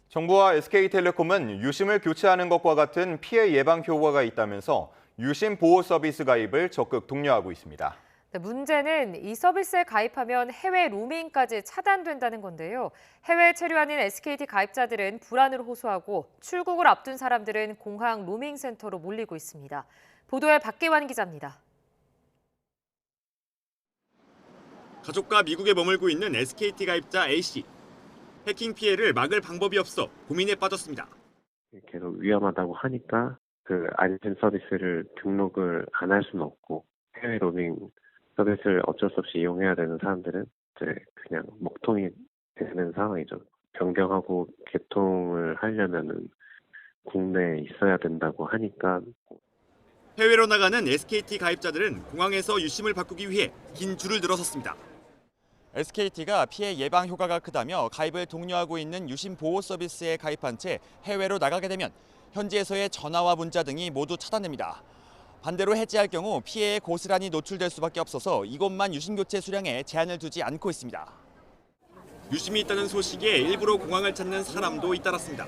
정부와 SK텔레콤은 유심을 교체하는 것과 같은 피해 예방 효과가 있다면서 유심 보호 서비스 가입을 적극 독려하고 있습니다. 문제는 이 서비스에 가입하면 해외 로밍까지 차단된다는 건데요. 해외에 체류하는 SKT 가입자들은 불안을 호소하고 출국을 앞둔 사람들은 공항 로밍 센터로 몰리고 있습니다. 보도에 박기환 기자입니다. 가족과 미국에 머물고 있는 SKT 가입자 A씨. 해킹 피해를 막을 방법이 없어 고민에 빠졌습니다. 계속 위험하다고 하니까 그 안심 서비스를 등록을 안 할 수는 없고 해외 로밍 서비스를 어쩔 수 없이 이용해야 되는 사람들은 이제 그냥 먹통이 되는 상황이죠. 변경하고 개통을 하려면은 국내에 있어야 된다고 하니까. 해외로 나가는 SKT 가입자들은 공항에서 유심을 바꾸기 위해 긴 줄을 들어섰습니다. SKT가 피해 예방 효과가 크다며 가입을 독려하고 있는 유심 보호 서비스에 가입한 채 해외로 나가게 되면 현지에서의 전화와 문자 등이 모두 차단됩니다. 반대로 해지할 경우 피해에 고스란히 노출될 수밖에 없어서 이곳만 유심 교체 수량에 제한을 두지 않고 있습니다. 유심이 있다는 소식에 일부러 공항을 찾는 사람도 잇따랐습니다.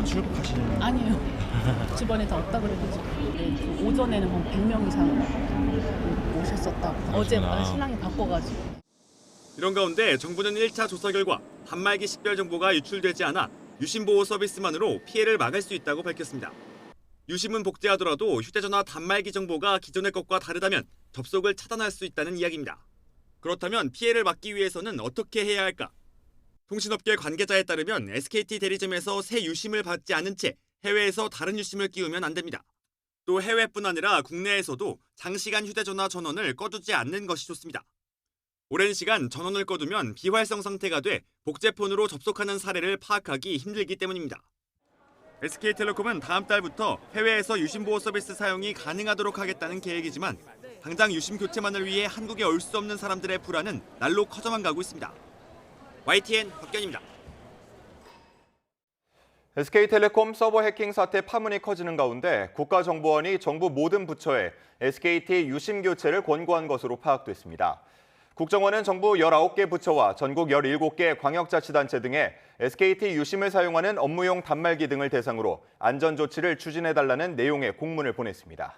출국하시는? 아니에요. 주변에 다 없다 그래가지고 오전에는 한 100명 이상 오셨었다고. 어제 신랑이 바꿔가지고. 이런 가운데 정부는 1차 조사 결과 단말기 식별 정보가 유출되지 않아 유심 보호 서비스만으로 피해를 막을 수 있다고 밝혔습니다. 유심은 복제하더라도 휴대전화 단말기 정보가 기존의 것과 다르다면 접속을 차단할 수 있다는 이야기입니다. 그렇다면 피해를 막기 위해서는 어떻게 해야 할까? 통신업계 관계자에 따르면 SKT 대리점에서 새 유심을 받지 않은 채 해외에서 다른 유심을 끼우면 안 됩니다. 또 해외뿐 아니라 국내에서도 장시간 휴대전화 전원을 꺼두지 않는 것이 좋습니다. 오랜 시간 전원을 꺼두면 비활성 상태가 돼 복제폰으로 접속하는 사례를 파악하기 힘들기 때문입니다. SK텔레콤은 다음 달부터 해외에서 유심보호 서비스 사용이 가능하도록 하겠다는 계획이지만 당장 유심 교체만을 위해 한국에 올 수 없는 사람들의 불안은 날로 커져만 가고 있습니다. YTN 박견입니다. SK텔레콤 서버 해킹 사태 파문이 커지는 가운데 국가정보원이 정부 모든 부처에 SKT 유심 교체를 권고한 것으로 파악됐습니다. 국정원은 정부 19개 부처와 전국 17개 광역자치단체 등에 SKT 유심을 사용하는 업무용 단말기 등을 대상으로 안전조치를 추진해달라는 내용의 공문을 보냈습니다.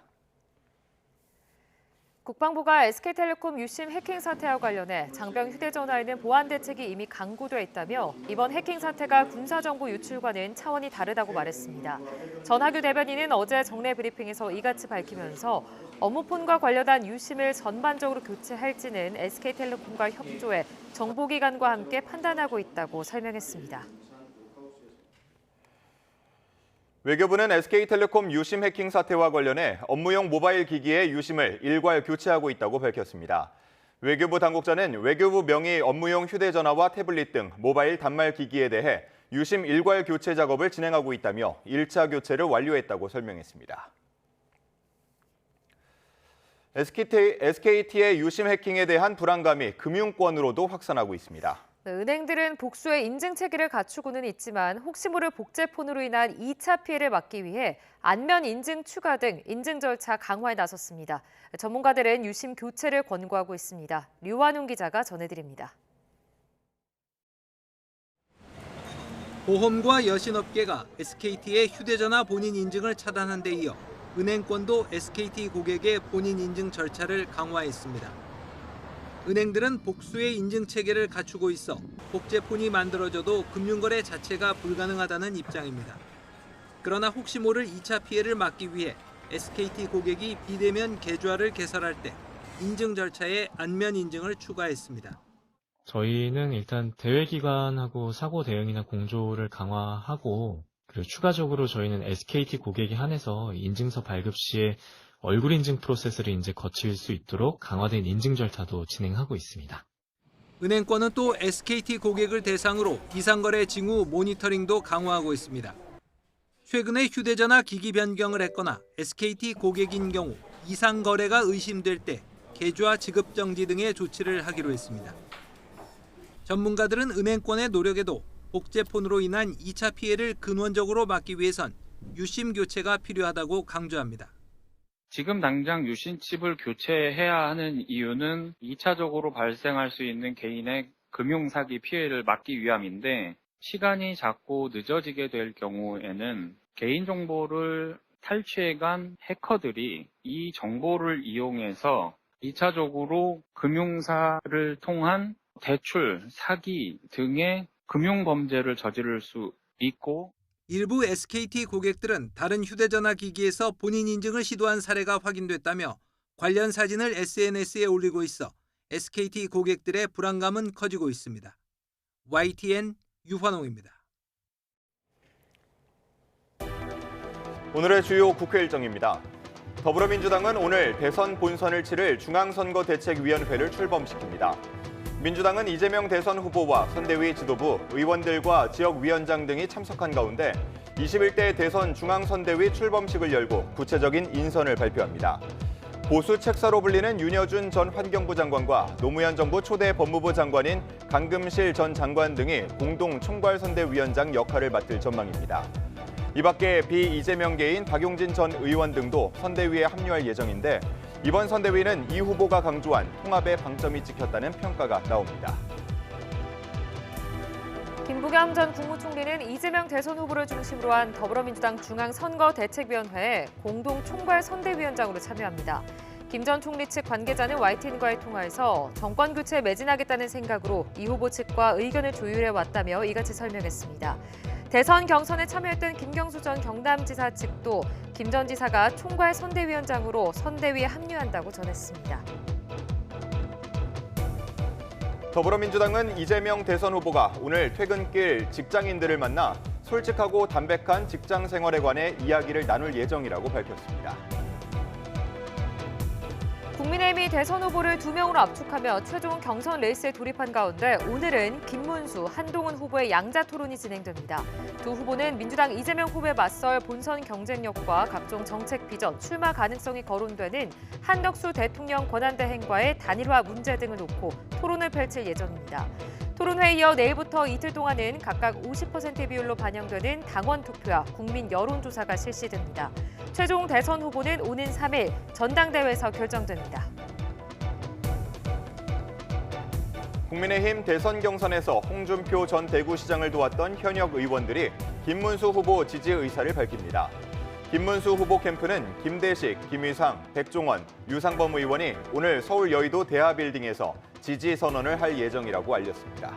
국방부가 SK텔레콤 유심 해킹 사태와 관련해 장병 휴대전화에는 보안 대책이 이미 강구돼 있다며 이번 해킹 사태가 군사정보 유출과는 차원이 다르다고 말했습니다. 전하규 대변인은 어제 정례 브리핑에서 이같이 밝히면서 업무폰과 관련한 유심을 전반적으로 교체할지는 SK텔레콤과 협조해 정보기관과 함께 판단하고 있다고 설명했습니다. 외교부는 SK텔레콤 유심 해킹 사태와 관련해 업무용 모바일 기기의 유심을 일괄 교체하고 있다고 밝혔습니다. 외교부 당국자는 외교부 명의 업무용 휴대전화와 태블릿 등 모바일 단말 기기에 대해 유심 일괄 교체 작업을 진행하고 있다며 1차 교체를 완료했다고 설명했습니다. SKT의 유심 해킹에 대한 불안감이 금융권으로도 확산하고 있습니다. 은행들은 복수의 인증 체계를 갖추고는 있지만 혹시 모를 복제폰으로 인한 2차 피해를 막기 위해 안면 인증 추가 등 인증 절차 강화에 나섰습니다. 전문가들은 유심 교체를 권고하고 있습니다. 류완웅 기자가 전해드립니다. 보험과 여신업계가 SKT의 휴대전화 본인 인증을 차단한 데 이어 은행권도 SKT 고객의 본인 인증 절차를 강화했습니다. 은행들은 복수의 인증 체계를 갖추고 있어 복제폰이 만들어져도 금융거래 자체가 불가능하다는 입장입니다. 그러나 혹시 모를 2차 피해를 막기 위해 SKT 고객이 비대면 계좌를 개설할 때 인증 절차에 안면 인증을 추가했습니다. 저희는 일단 대외기관하고 사고 대응이나 공조를 강화하고, 그리고 추가적으로 저희는 SKT 고객에 한해서 인증서 발급 시에 얼굴 인증 프로세스를 이제 거칠 수 있도록 강화된 인증 절차도 진행하고 있습니다. 은행권은 또 SKT 고객을 대상으로 이상거래 징후 모니터링도 강화하고 있습니다. 최근에 휴대전화 기기 변경을 했거나 SKT 고객인 경우 이상거래가 의심될 때 계좌 지급 정지 등의 조치를 하기로 했습니다. 전문가들은 은행권의 노력에도 복제폰으로 인한 2차 피해를 근원적으로 막기 위해선 유심 교체가 필요하다고 강조합니다. 지금 당장 유심칩을 교체해야 하는 이유는 2차적으로 발생할 수 있는 개인의 금융사기 피해를 막기 위함인데, 시간이 자꾸 늦어지게 될 경우에는 개인정보를 탈취해간 해커들이 이 정보를 이용해서 2차적으로 금융사를 통한 대출, 사기 등의 금융범죄를 저지를 수 있고, 일부 SKT 고객들은 다른 휴대전화 기기에서 본인 인증을 시도한 사례가 확인됐다며 관련 사진을 SNS에 올리고 있어 SKT 고객들의 불안감은 커지고 있습니다. YTN 유환홍입니다. 오늘의 주요 국회 일정입니다. 더불어민주당은 오늘 대선 본선을 치를 중앙선거대책위원회를 출범시킵니다. 민주당은 이재명 대선 후보와 선대위 지도부, 의원들과 지역위원장 등이 참석한 가운데 21대 대선 중앙선대위 출범식을 열고 구체적인 인선을 발표합니다. 보수 책사로 불리는 윤여준 전 환경부 장관과 노무현 정부 초대 법무부 장관인 강금실 전 장관 등이 공동 총괄선대위원장 역할을 맡을 전망입니다. 이 밖에 비이재명계인 박용진 전 의원 등도 선대위에 합류할 예정인데, 이번 선대위는 이 후보가 강조한 통합의 방점이 찍혔다는 평가가 나옵니다. 김부겸 전 국무총리는 이재명 대선 후보를 중심으로 한 더불어민주당 중앙선거대책위원회에 공동 총괄선대위원장으로 참여합니다. 김 전 총리 측 관계자는 YTN과의 통화에서 정권 교체에 매진하겠다는 생각으로 이 후보 측과 의견을 조율해 왔다며 이같이 설명했습니다. 대선 경선에 참여했던 김경수 전 경남지사 측도 김 전 지사가 총괄 선대위원장으로 선대위에 합류한다고 전했습니다. 더불어민주당은 이재명 대선 후보가 오늘 퇴근길 직장인들을 만나 솔직하고 담백한 직장 생활에 관해 이야기를 나눌 예정이라고 밝혔습니다. 국민의힘이 대선 후보를 2명으로 압축하며 최종 경선 레이스에 돌입한 가운데 오늘은 김문수, 한동훈 후보의 양자 토론이 진행됩니다. 두 후보는 민주당 이재명 후보에 맞설 본선 경쟁력과 각종 정책 비전, 출마 가능성이 거론되는 한덕수 대통령 권한대행과의 단일화 문제 등을 놓고 토론을 펼칠 예정입니다. 토론회에 이어 내일부터 이틀 동안은 각각 50%의 비율로 반영되는 당원 투표와 국민 여론조사가 실시됩니다. 최종 대선 후보는 오는 3일 전당대회에서 결정됩니다. 국민의힘 대선 경선에서 홍준표 전 대구시장을 도왔던 현역 의원들이 김문수 후보 지지 의사를 밝힙니다. 김문수 후보 캠프는 김대식, 김의상, 백종원, 유상범 의원이 오늘 서울 여의도 대하빌딩에서 지지 선언을 할 예정이라고 알렸습니다.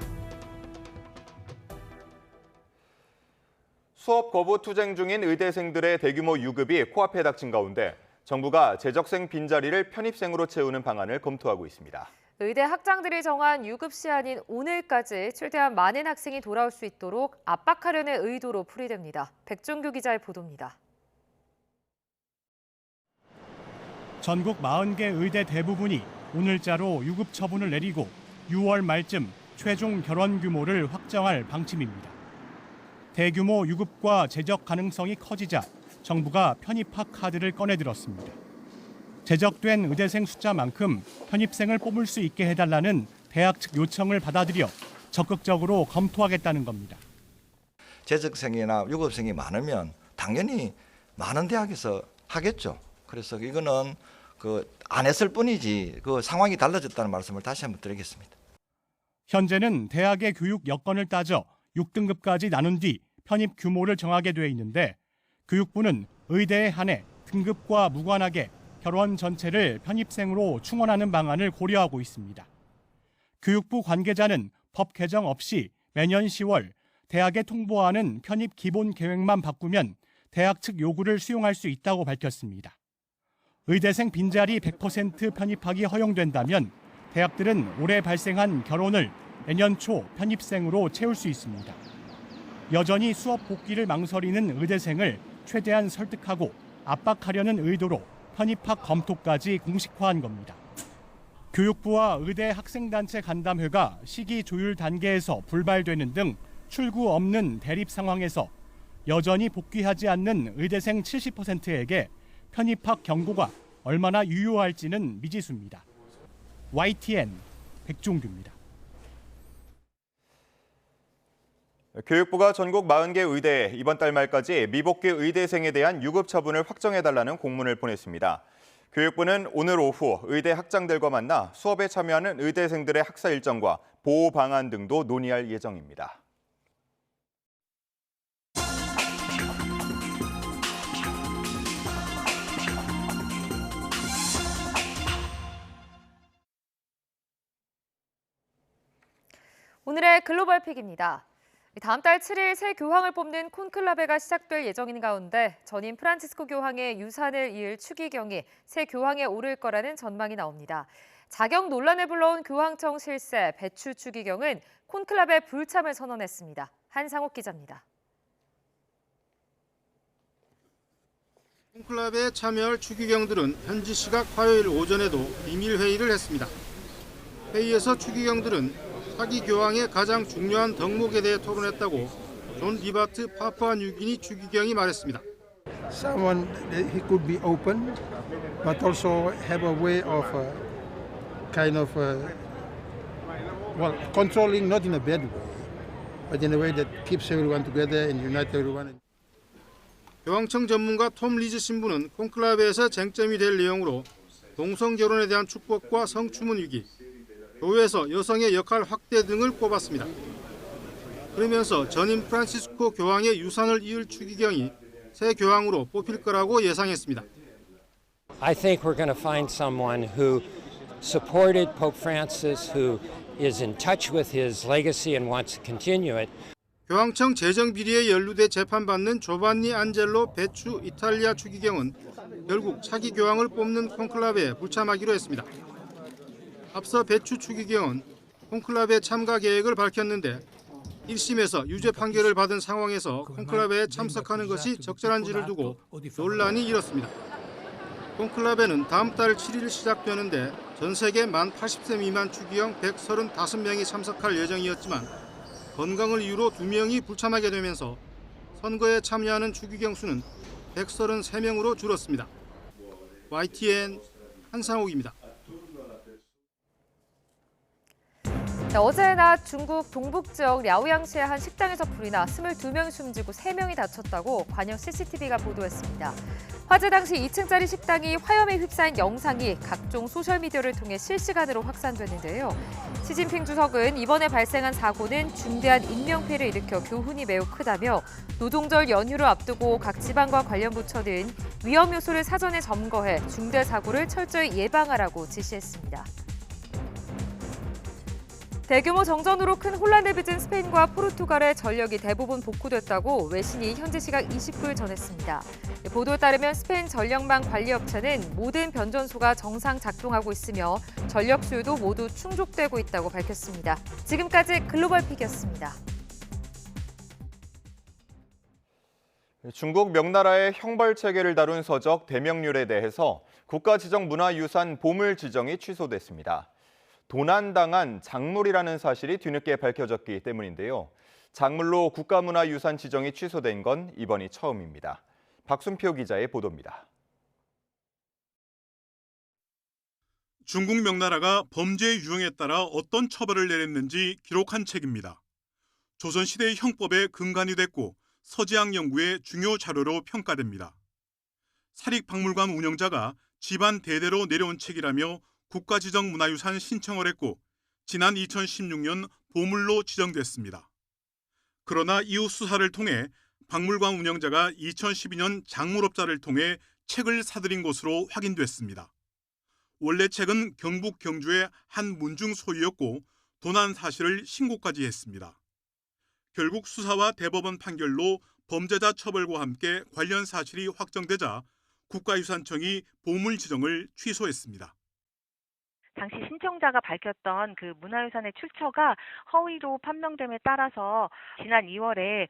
수업 거부 투쟁 중인 의대생들의 대규모 유급이 코앞에 닥친 가운데 정부가 재적생 빈자리를 편입생으로 채우는 방안을 검토하고 있습니다. 의대 학장들이 정한 유급 시한인 오늘까지 최대한 많은 학생이 돌아올 수 있도록 압박하려는 의도로 풀이됩니다. 백종규 기자의 보도입니다. 전국 40개 의대 대부분이 오늘자로 유급 처분을 내리고 6월 말쯤 최종 결원 규모를 확정할 방침입니다. 대규모 유급과 재적 가능성이 커지자 정부가 편입학 카드를 꺼내들었습니다. 재적된 의대생 숫자만큼 편입생을 뽑을 수 있게 해달라는 대학 측 요청을 받아들여 적극적으로 검토하겠다는 겁니다. 재적생이나 유급생이 많으면 당연히 많은 대학에서 하겠죠. 그래서 이거는 안 했을 뿐이지 상황이 달라졌다는 말씀을 다시 한번 드리겠습니다. 현재는 대학의 교육 여건을 따져 6등급까지 나눈 뒤 편입 규모를 정하게 돼 있는데 교육부는 의대에 한해 등급과 무관하게 결원 전체를 편입생으로 충원하는 방안을 고려하고 있습니다. 교육부 관계자는 법 개정 없이 매년 10월 대학에 통보하는 편입 기본 계획만 바꾸면 대학 측 요구를 수용할 수 있다고 밝혔습니다. 의대생 빈자리 100% 편입하기 허용된다면 대학들은 올해 발생한 결혼을 내년 초 편입생으로 채울 수 있습니다. 여전히 수업 복귀를 망설이는 의대생을 최대한 설득하고 압박하려는 의도로 편입학 검토까지 공식화한 겁니다. 교육부와 의대 학생단체 간담회가 시기 조율 단계에서 불발되는 등 출구 없는 대립 상황에서 여전히 복귀하지 않는 의대생 70%에게 편입학 경고가 얼마나 유효할지는 미지수입니다. YTN 백종규입니다. 교육부가 전국 40개 의대에 이번 달 말까지 미복귀 의대생에 대한 유급 처분을 확정해달라는 공문을 보냈습니다. 교육부는 오늘 오후 의대 학장들과 만나 수업에 참여하는 의대생들의 학사 일정과 보호 방안 등도 논의할 예정입니다. 오늘의 글로벌 픽입니다. 다음 달 7일 새 교황을 뽑는 콘클라베가 시작될 예정인 가운데 전임 프란치스코 교황의 유산을 이을 추기경이 새 교황에 오를 거라는 전망이 나옵니다. 자격 논란을 불러온 교황청 실세 배추 추기경은 콘클라베 불참을 선언했습니다. 한상욱 기자입니다. 콘클라베에 참여할 추기경들은 현지 시각 화요일 오전에도 비밀 회의를 했습니다. 회의에서 추기경들은 차기 교황의 가장 중요한 덕목에 대해 토론했다고 존 리바트 파푸아 뉴기니 추기경이 말했습니다. Someone that he could be open, but also have a way of kind of well, controlling, not in a bad way, but in a way that keeps everyone together and unite everyone. 교황청 전문가 톰 리즈 신부는 콘클라베에서 쟁점이 될 내용으로 동성 결혼에 대한 축복과 성추문 위기, 교회에서 여성의 역할 확대 등을 꼽았습니다. 그러면서 전임 프란시스코 교황의 유산을 이을 추기경이 새 교황으로 뽑힐 거라고 예상했습니다. I think we're going to find someone who supported Pope Francis, who is in touch with his legacy and wants to continue it. 교황청 재정 비리에 연루돼 재판받는 조반니 안젤로 베추 이탈리아 추기경은 결국 차기 교황을 뽑는 콘클라베에 불참하기로 했습니다. 앞서 배추 추기경은 콘클라베 참가 계획을 밝혔는데 1심에서 유죄 판결을 받은 상황에서 콘클라베에 참석하는 것이 적절한지를 두고 논란이 일었습니다. 콘클라베는 다음 달 7일 시작되는데 전 세계 만 80세 미만 추기경 135명이 참석할 예정이었지만 건강을 이유로 2명이 불참하게 되면서 선거에 참여하는 추기경 수는 133명으로 줄었습니다. YTN 한상욱입니다. 어제 낮 중국 동북 지역 랴오양시의 한 식당에서 불이 나 22명이 숨지고 3명이 다쳤다고 관영 CCTV가 보도했습니다. 화재 당시 2층짜리 식당이 화염에 휩싸인 영상이 각종 소셜미디어를 통해 실시간으로 확산됐는데요. 시진핑 주석은 이번에 발생한 사고는 중대한 인명피해를 일으켜 교훈이 매우 크다며 노동절 연휴를 앞두고 각 지방과 관련 부처는 위험 요소를 사전에 점거해 중대 사고를 철저히 예방하라고 지시했습니다. 대규모 정전으로 큰 혼란을 빚은 스페인과 포르투갈의 전력이 대부분 복구됐다고 외신이 현지 시각 20분 전했습니다. 보도에 따르면 스페인 전력망 관리업체는 모든 변전소가 정상 작동하고 있으며 전력 수요도 모두 충족되고 있다고 밝혔습니다. 지금까지 글로벌 픽이었습니다. 중국 명나라의 형벌 체계를 다룬 서적 대명률에 대해서 국가지정문화유산 보물 지정이 취소됐습니다. 도난당한 작물이라는 사실이 뒤늦게 밝혀졌기 때문인데요. 작물로 국가문화유산 지정이 취소된 건 이번이 처음입니다. 박순표 기자의 보도입니다. 중국 명나라가 범죄의 유형에 따라 어떤 처벌을 내렸는지 기록한 책입니다. 조선시대의 형법에 근간이 됐고 서지학 연구의 중요 자료로 평가됩니다. 사립박물관 운영자가 집안 대대로 내려온 책이라며 국가지정문화유산 신청을 했고 지난 2016년 보물로 지정됐습니다. 그러나 이후 수사를 통해 박물관 운영자가 2012년 작물업자를 통해 책을 사들인 것으로 확인됐습니다. 원래 책은 경북 경주의 한 문중 소유였고 도난 사실을 신고까지 했습니다. 결국 수사와 대법원 판결로 범죄자 처벌과 함께 관련 사실이 확정되자 국가유산청이 보물 지정을 취소했습니다. 당시 신청자가 밝혔던 그 문화유산의 출처가 허위로 판명됨에 따라서 지난 2월에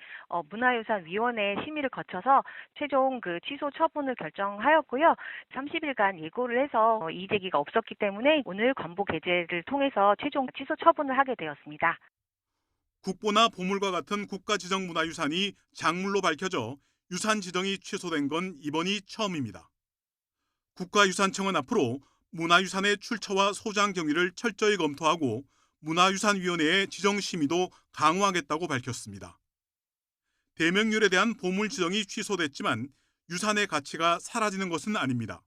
문화유산위원회 심의를 거쳐서 최종 그 취소 처분을 결정하였고요. 30일간 예고를 해서 이의 제기가 없었기 때문에 오늘 건보 게재를 통해서 최종 취소 처분을 하게 되었습니다. 국보나 보물과 같은 국가지정문화유산이 작물로 밝혀져 유산 지정이 취소된 건 이번이 처음입니다. 국가유산청은 앞으로 문화유산의 출처와 소장 경위를 철저히 검토하고 문화유산위원회의 지정 심의도 강화하겠다고 밝혔습니다. 대명률에 대한 보물 지정이 취소됐지만 유산의 가치가 사라지는 것은 아닙니다.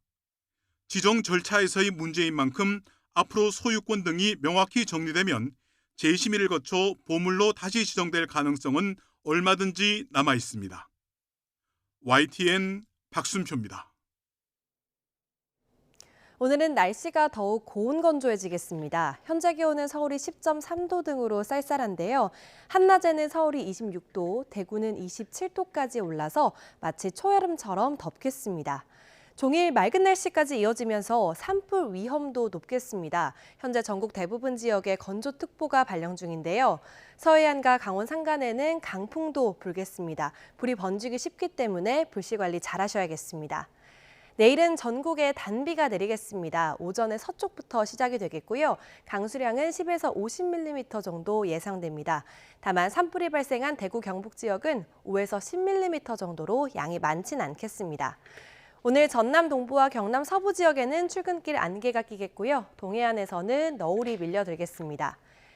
지정 절차에서의 문제인 만큼 앞으로 소유권 등이 명확히 정리되면 재심의를 거쳐 보물로 다시 지정될 가능성은 얼마든지 남아 있습니다. YTN 박순표입니다. 오늘은 날씨가 더욱 고온 건조해지겠습니다. 현재 기온은 서울이 10.3도 등으로 쌀쌀한데요. 한낮에는 서울이 26도, 대구는 27도까지 올라서 마치 초여름처럼 덥겠습니다. 종일 맑은 날씨까지 이어지면서 산불 위험도 높겠습니다. 현재 전국 대부분 지역에 건조특보가 발령 중인데요. 서해안과 강원 산간에는 강풍도 불겠습니다. 불이 번지기 쉽기 때문에 불씨 관리 잘 하셔야겠습니다. 내일은 전국에 단비가 내리겠습니다. 오전에 서쪽부터 시작이 되겠고요. 강수량은 10에서 50mm 정도 예상됩니다. 다만 산불이 발생한 대구 경북 지역은 5에서 10mm 정도로 양이 많진 않겠습니다. 오늘 전남 동부와 경남 서부 지역에는 출근길 안개가 끼겠고요. 동해안에서는 너울이 밀려들겠습니다.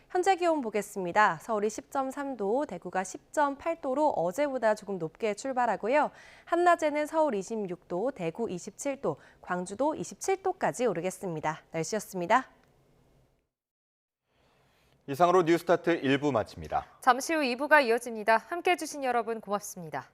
현재 기온 보겠습니다. 서울이 10.3도, 대구가 10.8도로 어제보다 조금 높게 출발하고요. 한낮에는 서울 26도, 대구 27도, 광주도 27도까지 오르겠습니다. 날씨였습니다. 이상으로 뉴스타트 1부 마칩니다. 잠시 후 2부가 이어집니다. 함께해 주신 여러분 고맙습니다.